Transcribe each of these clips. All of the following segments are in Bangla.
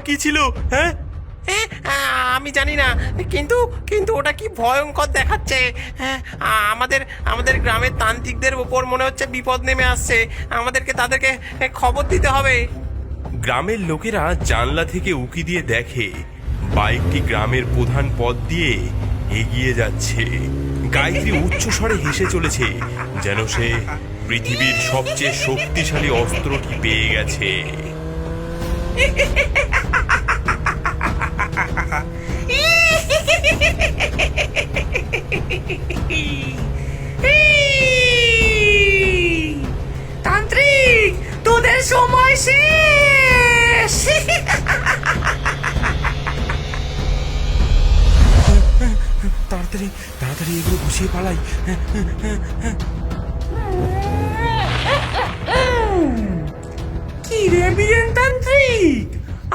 কি ছিল? হ্যাঁ, আমি জানি না, কিন্তু কিন্তু ওটা কি ভয়ঙ্কর দেখাচ্ছে। হ্যাঁ, আমাদের আমাদের গ্রামের তান্ত্রিকদের উপর মনে হচ্ছে বিপদ নেমে আসছে। আমাদেরকে তাদেরকে খবর দিতে হবে। গ্রামের লোকেরা জানলা থেকে উকি দিয়ে দেখে বাইকটি গ্রামের প্রধান পথ দিয়ে এগিয়ে যাচ্ছে। গায়ত্রী উচ্চ স্বরে হেসে চলেছে, যেন সে পৃথিবীর সবচেয়ে শক্তিশালী অস্ত্রটি পেয়ে গেছে। তান্ত্রিক, তোদের সময় শেষ। তাড়াতাড়ি তাড়াতাড়ি এগুলো গুছিয়ে পালাই। কি রে বীরেন তান্ত্রিক,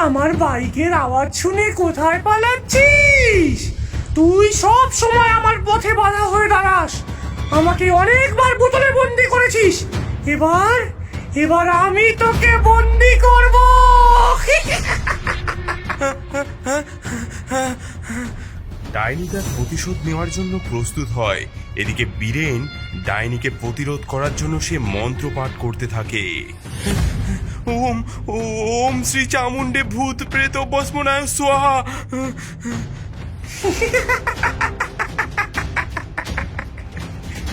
আমার বাইকের আওয়াজ শুনে কোথায় পালাচ্ছিস? তুই সব সময় আমার পথে বাধা হয়ে দাঁড়াস। আমাকে অনেকবার বোতলে বন্দি করেছিস, এবার এবার আমি তোকে বন্দি করব। ডাইনি তার প্রতিশোধ নেওয়ার জন্য প্রস্তুত হয়। এদিকে বীরেন ডাইনিকে প্রতিরোধ করার জন্য সে মন্ত্র পাঠ করতে থাকে। ওম ওম শ্রী চামুণ্ডে ভূত প্রেত ভস্মনায় স্বাহা।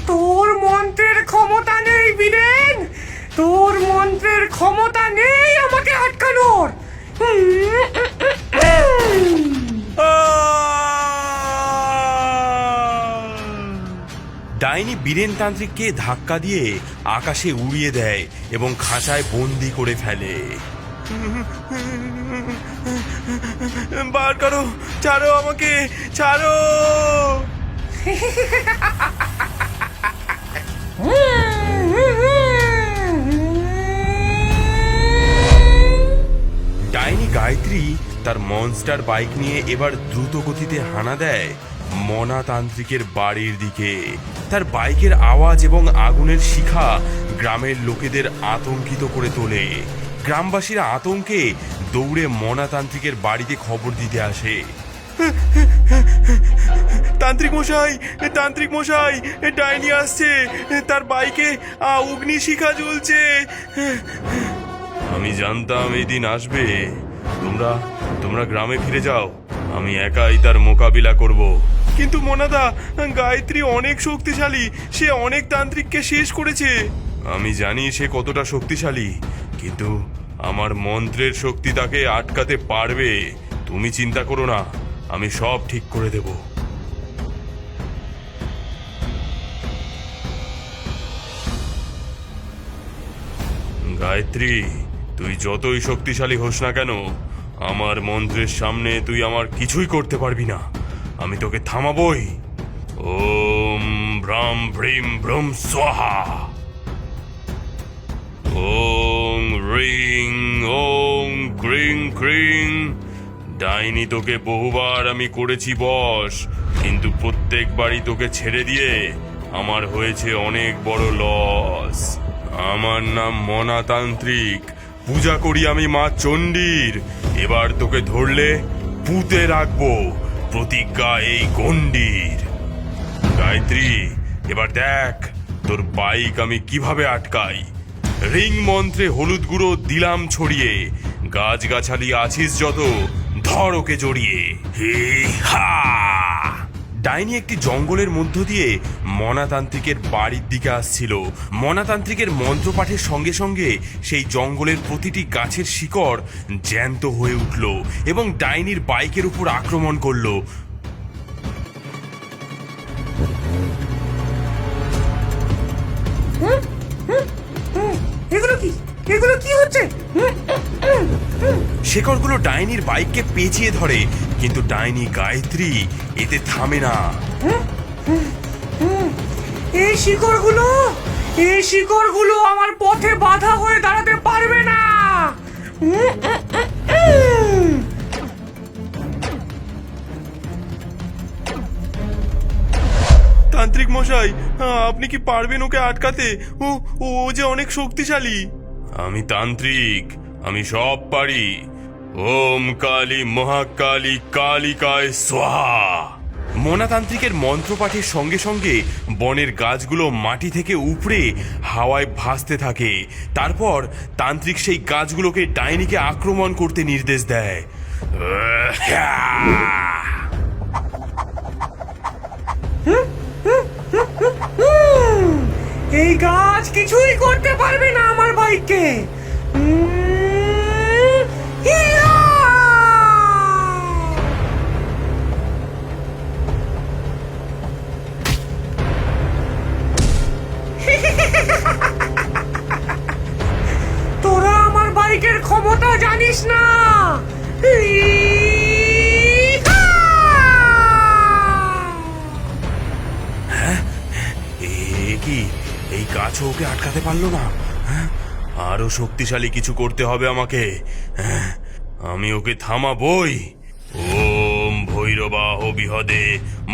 তোর মন্ত্রের ক্ষমতা নেই বীরেন, তোর মন্ত্রের ক্ষমতা নেই আমাকে আটকানোর। ডাইনি বীরেন তান্ত্রিককে ধাক্কা দিয়ে আকাশে উড়িয়ে দেয় এবং খাঁচায় বন্দি করে ফেলে। বার করো, ছাড়ো আমাকে, ছাড়ো। ডাইনি গায়ত্রী তার মনস্টার বাইক নিয়ে এবার দ্রুত গতিতে হানা দেয় মনা তান্ত্রিকের বাড়ির দিকে। তার বাইকের আওয়াজ এবং আগুনের শিখা গ্রামের লোকেদের আতঙ্কিত করে তোলে। গ্রামবাসীরা আতঙ্কে দৌড়ে মনা তান্ত্রিকের বাড়িতে খবর দিতে আসে। তান্ত্রিক মশাই, তান্ত্রিক মশাই, ডাইনি আসছে, তার বাইকে অগ্নিশিখা জ্বলছে। আমি জানতাম এই দিন আসবে। তোমরা তোমরা গ্রামে ফিরে যাও, আমি একাই তার মোকাবিলা করব। কিন্তু মোনাদা, গায়ত্রী অনেক শক্তিশালী, সে অনেক তান্ত্রিককে শেষ করেছে। আমি জানি সে কতটা শক্তিশালী, কিন্তু আমার মন্ত্রের শক্তি তাকে আটকাতে পারবে। তুমি চিন্তা করো না, আমি সব ঠিক করে দেব। গায়ত্রী, তুই যতই শক্তিশালী হোস না কেন, আমার মন্ত্রের সামনে তুই আমার কিছুই করতে পারবি না। আমি তোকে থামাবই। ওম ভ্রাম ভ্রিম ভ্রম স্বাহা। ওং রিং ওং ক্রিং ক্রিং। ডাইনি তোকে বহুবার আমি করেছি বশ, কিন্তু প্রত্যেকবারই তোকে ছেড়ে দিয়ে আমার হয়েছে অনেক বড় লস। আমার নাম মনাতান্ত্রিক, পূজা করি আমি মা চণ্ডীর। এবার তোকে ধরলে পুঁতে রাখবো, প্রতিজ্ঞা এই গণ্ডির। গায়ত্রী, এবার দেখ তোর বাইক আমি কিভাবে আটকাই। রিং মন্ত্রে হলুদ গুঁড়ো দিলাম ছড়িয়ে, গাছগাছালি আছিস যত, ধর ওকে জড়িয়ে। হে হা! ডাইনি একটি জঙ্গলের মধ্য দিয়ে মনাতান্ত্রিকের বাড়ির দিকে আসছিল। মনাতান্ত্রিকের মন্ত্রপাঠের সঙ্গে সঙ্গে সেই জঙ্গলের প্রতিটি গাছের শিকড় জ্যান্ত হয়ে উঠল এবং ডাইনির বাইকের উপর আক্রমণ করলো। এগুলো কি হচ্ছে? শেকড়গুলো ডাইনির বাইককে পেঁচিয়ে ধরে, কিন্তু ডাইনি গায়ত্রী এতে থামে না। এই শিকড়গুলো আমার পথে বাধা হয়ে দাঁড়াতে পারবে না। তান্ত্রিক মশাই, আপনি কি পারবেন ওকে আটকাতে? ও ও যে অনেক শক্তিশালী। আমি তান্ত্রিক, আমি সব পারি। ওম কালী মহাকালী কালিকায় স্বাহা। মনাতান্ত্রিকের মন্ত্রপাঠের সঙ্গে সঙ্গে বনের গাছগুলো মাটি থেকে উপড়ে হাওয়ায় ভাসতে থাকে। তারপর তান্ত্রিক সেই গাছগুলোকে ডাইনিকে আক্রমণ করতে নির্দেশ দেয়। এই গাছ কিছুই করতে পারবে না আমার ভাইকে। হিয়া! তোরা আমার বাইকের ক্ষমতা জানিস না। ইহা! এ কি, এই গাছও ওকে আটকাতে পারলো না? হ্যাঁ, আরো শক্তিশালী কিছু করতে হবে আমাকে। হ্যাঁ, আমি ওকে থামাবই। ওম ভৈরবাহ বিহদে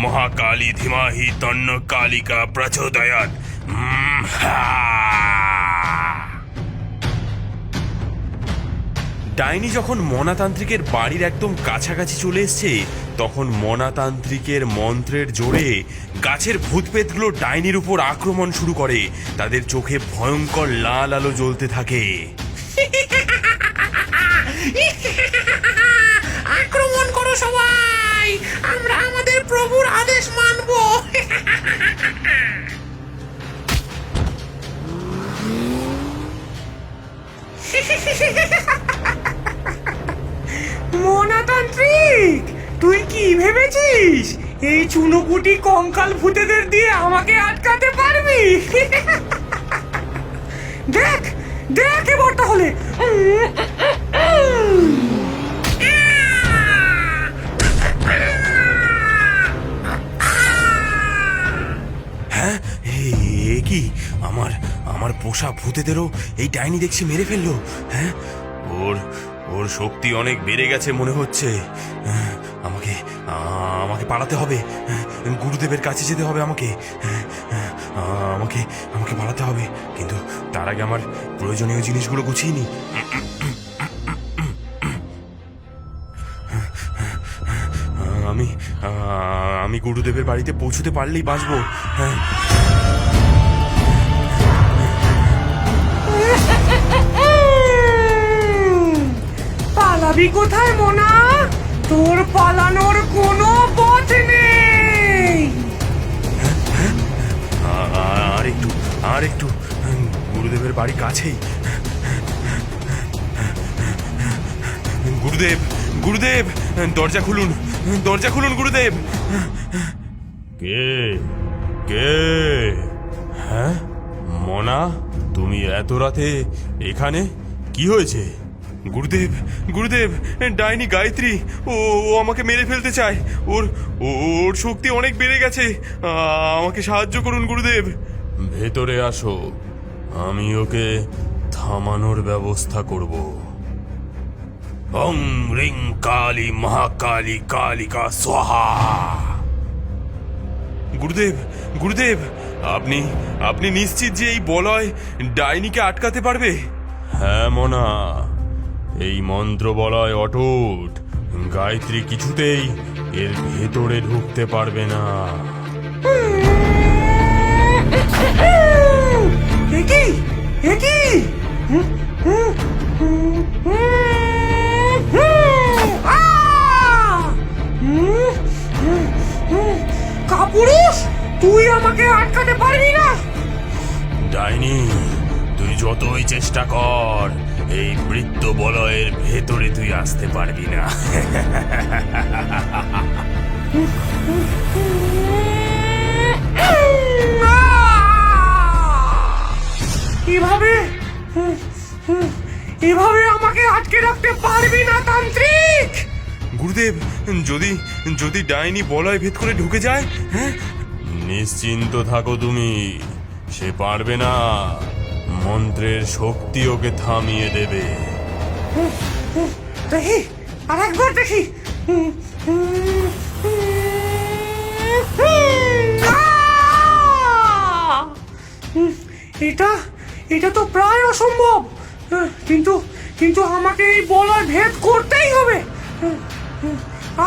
মহাকালী ধীমাহি তন্ন কালিকা প্রচোদয়াৎ। ডাইনি যখন মনাতান্ত্রিকের বাড়ির একদম কাছাকাছি চলে এসছে, তখন মনাতান্ত্রিকের মন্ত্রের জোরে গাছের ভূতপ্রেতগুলো ডাইনির উপর আক্রমণ শুরু করে। তাদের চোখে ভয়ঙ্কর লাল আলো জ্বলতে থাকে। আক্রমণ করো সবাই, আমরা আমাদের প্রভুর আদেশ মানব। মনাতান্ত্রিক, তুই কি ভেবেছিস এই চুনোপুটি কঙ্কাল ভূতেদের দিয়ে আমাকে আটকাতে পারবি? দেখ দেখ এবার তাহলে। হ্যাঁ, এ কি, আমার আমার পোষা ভূতেদেরও এই ডাইনি দেখছি মেরে ফেললো। হ্যাঁ, ওর ওর শক্তি অনেক বেড়ে গেছে মনে হচ্ছে। হ্যাঁ, আমাকে আমাকে পালাতে হবে। হ্যাঁ, গুরুদেবের কাছে যেতে হবে আমাকে। হ্যাঁ, আমাকে আমাকে পালাতে হবে, কিন্তু তার আগে আমার প্রয়োজনীয় জিনিসগুলো গুছিয়ে নি। আমি আমি গুরুদেবের বাড়িতে পৌঁছতে পারলেই বাঁচবো। হ্যাঁ, পালাবি কোথায় মোনা? তোর পালানোর কোনো পথ নেই। আর একটু গুরুদেবের বাড়ি কাছেই। গুরুদেব, গুরুদেব, দরজা খুলুন, দরজা খুলুন গুরুদেব। কে কে? হ্যাঁ, মনা, তুমি এত রাতে এখানে? কি হয়েছে? গুরুদেব, গুরুদেব, ডাইনি গায়ত্রী, ও ও আমাকে মেরে ফেলতে চায়। ওর ওর শক্তি অনেক বেড়ে গেছে। আমাকে সাহায্য করুন গুরুদেব। ভেতরে আসো, আমি ওকে থামানোর ব্যবস্থা করব। ওং রিং কালী মহাকালী কালিকা স্বাহা। গুরুদেব, গুরুদেব, আপনি আপনি নিশ্চিত যে এই বলয় ডাইনিকে আটকাতে পারবে? হ্যাঁ মনা, এই মন্ত্র বলয় অটুট। গায়ত্রী কিছুতেই এর ভেতরে ঢুকতে পারবে না। একই একই কাপুরুষ, তুই আমাকে আটকাতে পারবি না। ডাইনি, তুই যতই চেষ্টা কর, এই বৃত্ত বলয়ের ভেতরে তুই আসতে পারবি না। এভাবে এভাবে আমাকে আটকে রাখতে পারবি না তান্ত্রিক। গুরুদেব, যদি যদি ডাইনি বলয় ভেদ করে ঢুকে যায়? হ্যাঁ, নিশ্চিন্ত থাকো তুমি, সে পারবে না। মন্ত্রের শক্তি ওকে থামিয়ে দেবে। দেখি, আর একবার দেখি। এটা এটা তো প্রায় অসম্ভব, কিন্তু কিন্তু আমাকে এই বলয় ভেদ করতেই হবে।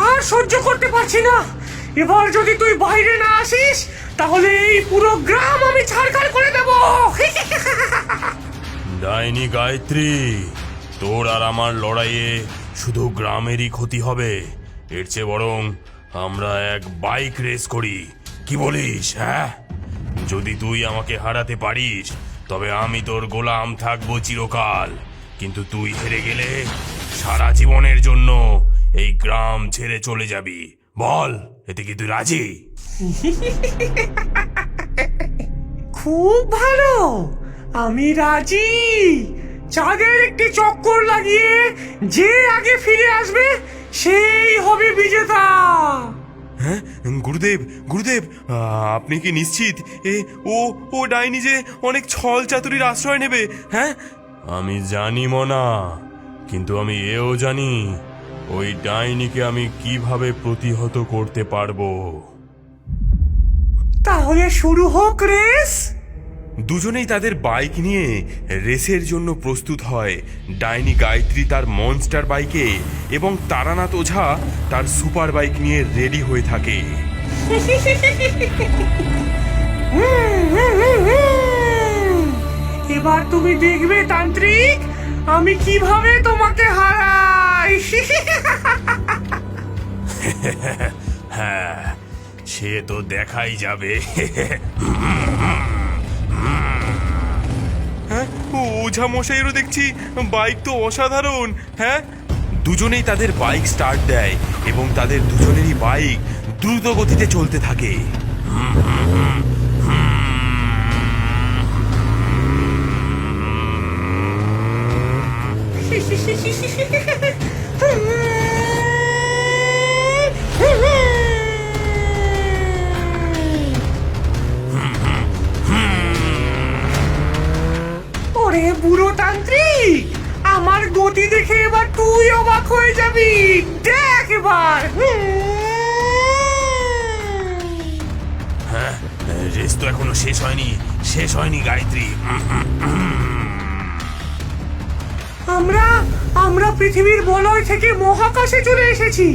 আর সহ্য করতে পারছি না। এবার যদি তুই বাইরে না আসিস তাহলে এই পুরো গ্রাম আমি ছাড়খাড় করে দেব। ডাইনি গায়ত্রী, তোর আর আমার লড়াইয়ে শুধু গ্রামেরই ক্ষতি হবে। এর চেয়ে বরং আমরা এক বাইক রেস করি, কি বলিস? হ্যাঁ, যদি তুই আমাকে হারাতে পারিস তবে আমি তোর গোলাম থাকবো চিরকাল, কিন্তু তুই হেরে গেলে সারা জীবনের জন্য এই গ্রাম ছেড়ে চলে যাবি। বল, এতে কি তুই রাজি? খুব ভালো, আমি রাজি। চাঁদের একটি চক্কর লাগিয়ে যে আগে ফিরে আসবে সেই হবে বিজেতা। হ্যাঁ গুরুদেব, গুরুদেব, আপনি কি নিশ্চিত ও ডাইনি যে অনেক ছল চাতুরির আশ্রয় নেবে? হ্যাঁ, আমি জানি মনা, কিন্তু আমি এও জানি ওই ডাইনিকে আমি কিভাবে প্রতিহত করতে পারবো। তাহলে শুরু হোক রেস। দুজনেই তাদের বাইক নিয়ে রেসের জন্য প্রস্তুত হয়। ডাইনি গায়ত্রী তার মনস্টার বাইকে এবং তারানাথ ওঝা তার সুপার বাইক নিয়ে রেডি হয়ে থাকে। এবার তুমি দেখবে তান্ত্রিক, আমি কিভাবে তোমাকে হারাই। হ্যাঁ, সে তো দেখাই যাবে। হ্যাঁ, ওঝা মশাইয়েরও দেখছি বাইক তো অসাধারণ। হ্যাঁ, দুজনেই তাদের বাইক স্টার্ট দেয় এবং তাদের দুজনেরই বাইক দ্রুত গতিতে চলতে থাকে। ওরে বুড়ো তান্ত্রিক, আমার গতি দেখে এবার তুই অবাক হয়ে যাবি। দেখ এবার। হ্যাঁ, রেস তো এখনো শেষ হয়নি গায়ত্রী। আমরা পৃথিবীর বলয় থেকে মহাকাশে চলে এসেছি।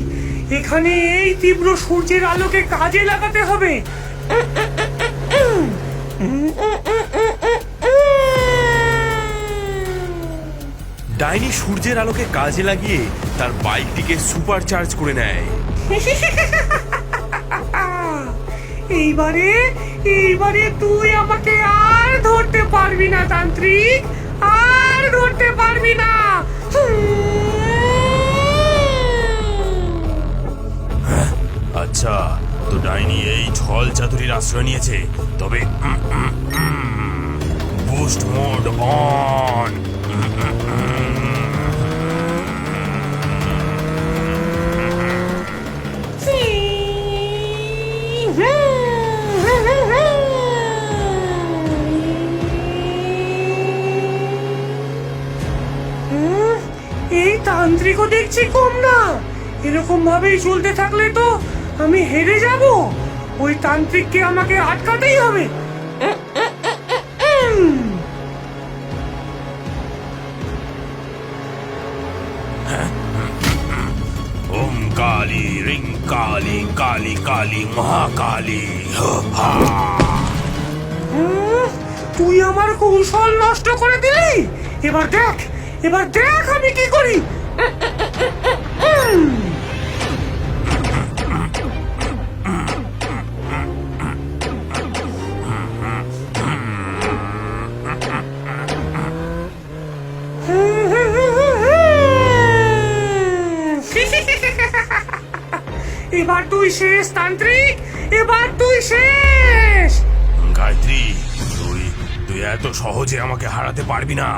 এখানে এই তীব্র সূর্যের আলোকে কাজে লাগাতে হবে। ডাইনি সূর্যের আলোকে কাজে লাগিয়ে তার বাইকটিকে সুপার চার্জ করে নেয়। এইবারে তুই আমাকে আর ধরতে পারবি না তান্ত্রিক, আর ধরতে পারবি না। আচ্ছা, তো ডাইনি এই ছল চাতুরির আশ্রয় নিয়েছে, তবে বুস্ট মোড অন। এই তান্ত্রিকও দেখছি কম না। এরকম ভাবেই চলতে থাকলে তো আমি হেরে যাব। ওই তান্ত্রিককে আমাকে আটকাতেই হবে। ওম কালী রিং কালী কালী কালী মহাকালী। তুই আমার কৌশল নষ্ট করে দিলি। এবার দেখ আমি কি করি। এবার তুই শেষ তান্ত্রিক, এবার তুই শেষ। গায়ত্রী, তুই এত সহজে আমাকে হারাতে পারবি না।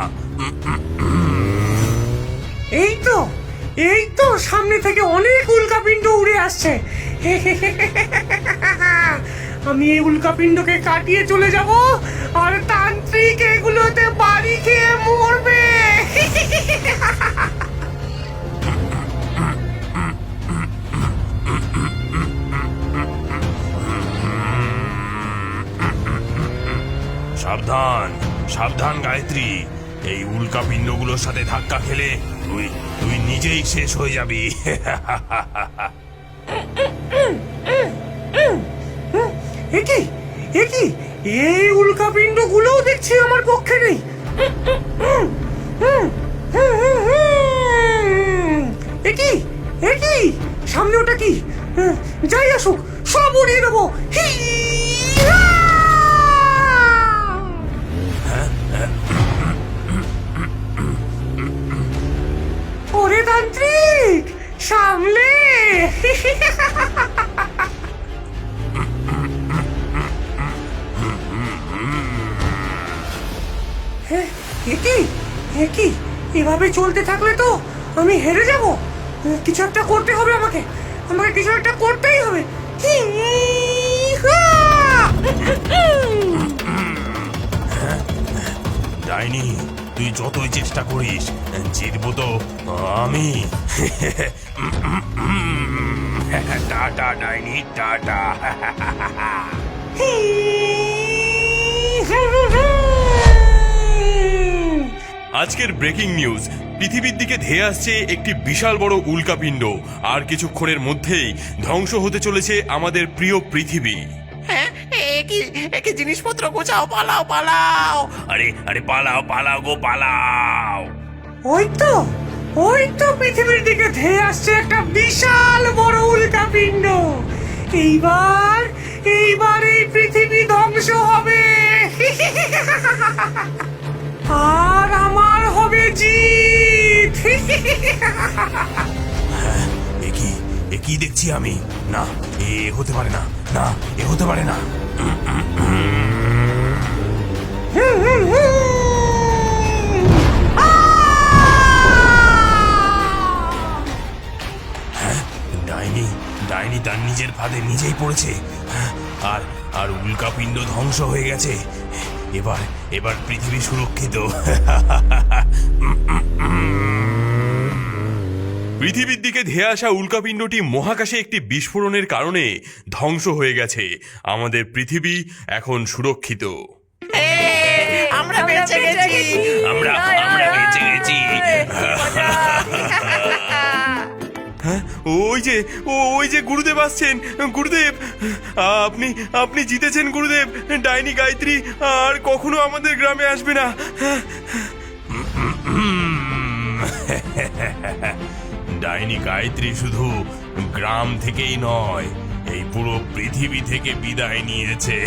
এই তো সামনে থেকে অনেক উল্কাপিণ্ড উড়ে আসছে। আমি এই উল্কাপিণ্ডকে কাটিয়ে চলে যাব আর তান্ত্রিক এগুলোতে বাড়ি খেয়ে মরবে। সাবধান সাবধান গায়ত্রী, এই উল্কাপিণ্ডগুলোর সাথে ধাক্কা খেলে তুই তুই নিজেই শেষ হয়ে যাবি। একি একি এই উল্কাপিণ্ড গুলোও দেখছি আমার পক্ষে নেই। একি একি সামনে ওটা কি? যাই আসুক সব উড়িয়ে দেবো। ওরে তান্ত্রিক সামলে। একই একই এভাবে চলতে থাকলে তো আমি হেরে যাব। কিছু একটা করতে হবে আমাকে, আমাকে কিছু একটা করতেই হবে। ডাইনি, তুই যতই চেষ্টা করিস জিতবো তো আমি। টাটা ডাইনি, টাটা। আজকের ব্রেকিং নিউজ, পৃথিবীর দিকে ধেয়ে আসছে একটি বিশাল বড় উল্কাপিণ্ড। আর কিছুক্ষণের মধ্যেই ধ্বংস হতে চলেছে আমাদের প্রিয় পৃথিবী। হ্যাঁ, একই জিনিসপত্র গোছাও, পালাও পালাও। আরে আরে পালাও পালাও গো পালাও। ওই তো পৃথিবীর দিকে ধেয়ে আসছে একটা বিশাল বড় উল্কাপিণ্ড। এইবার এইবার এই পৃথিবী ধ্বংস হবে। আর আমার হবে জিত। কি দেখছি আমি? না, এ হতে পারে না, না এ হতে পারে না। ডাইনি ডাইনি তার নিজের ফাঁদে নিজেই পড়েছে। আর আর উল্কাপিণ্ড ধ্বংস হয়ে গেছে। এবার এবার পৃথিবী সুরক্ষিত। পৃথিবীর দিকে ধেয়ে আসা উল্কাপিণ্ডটি মহাকাশে একটি বিস্ফোরণের কারণে ধ্বংস হয়ে গেছে। আমাদের পৃথিবী এখন সুরক্ষিত। আমরা বেঁচে গেছি, আমরা বেঁচে গেছি। হ্যাঁ, ওই যে গুরুদেব আসছেন। গুরুদেব, আপনি আপনি জিতেছেন গুরুদেব। ডাইনি গায়ত্রী আর কখনো আমাদের গ্রামে আসবে না। ডাইনি গায়ত্রী শুধু গ্রাম থেকেই নয়, এই পুরো পৃথিবী থেকে বিদায় নিয়েছে।